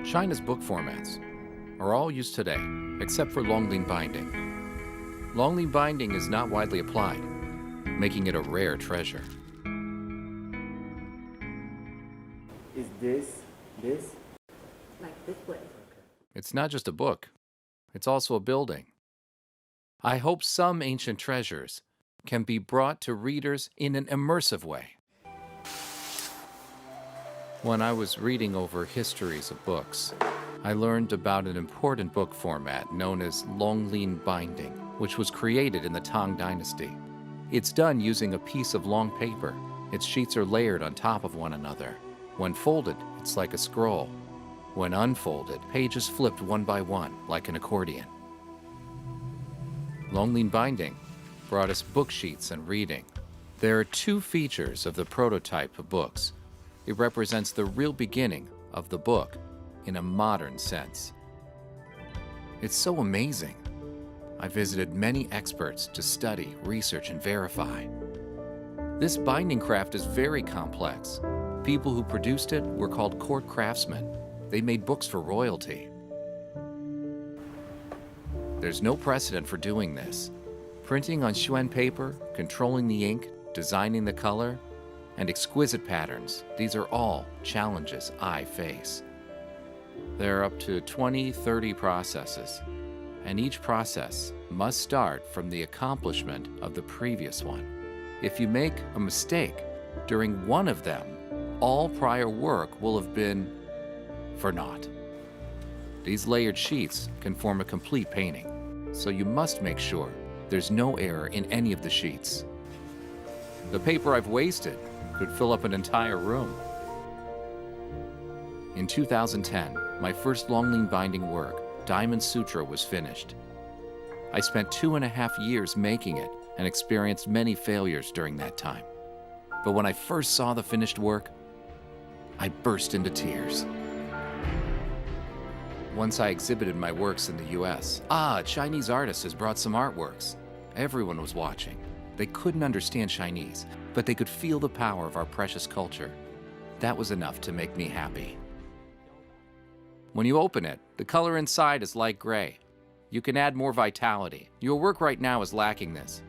China's book formats are all used today, except for Longling binding. Longling binding is not widely applied, making it a rare treasure. Is this? Like this way. It's not just a book, it's also a building. I hope some ancient treasures can be brought to readers in an immersive way. When I was reading over histories of books, I learned about an important book format known as Longling binding, which was created in the Tang Dynasty. It's done using a piece of long paper. Its sheets are layered on top of one another. When folded, it's like a scroll. When unfolded, pages flipped one by one, like an accordion. Longling binding brought us book sheets and reading. There are two features of the prototype of books. It represents the real beginning of the book in a modern sense. It's so amazing. I visited many experts to study, research, and verify. This binding craft is very complex. People who produced it were called court craftsmen. They made books for royalty. There's no precedent for doing this. Printing on Xuan paper, controlling the ink, designing the color, and exquisite patterns, these are all challenges I face. There are up to 20-30 processes, and each process must start from the accomplishment of the previous one. If you make a mistake during one of them, all prior work will have been for naught. These layered sheets can form a complete painting, so you must make sure there's no error in any of the sheets. The paper I've wasted could fill up an entire room. In 2010, my first Longling binding work, Diamond Sutra, was finished. I spent 2.5 years making it and experienced many failures during that time. But when I first saw the finished work, I burst into tears. Once I exhibited my works in the US, a Chinese artist has brought some artworks. Everyone was watching. They couldn't understand Chinese, but they could feel the power of our precious culture. That was enough to make me happy. When you open it, the color inside is light gray. You can add more vitality. Your work right now is lacking this.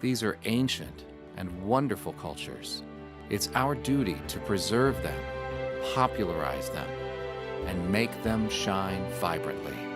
These are ancient and wonderful cultures. It's our duty to preserve them, popularize them, and make them shine vibrantly.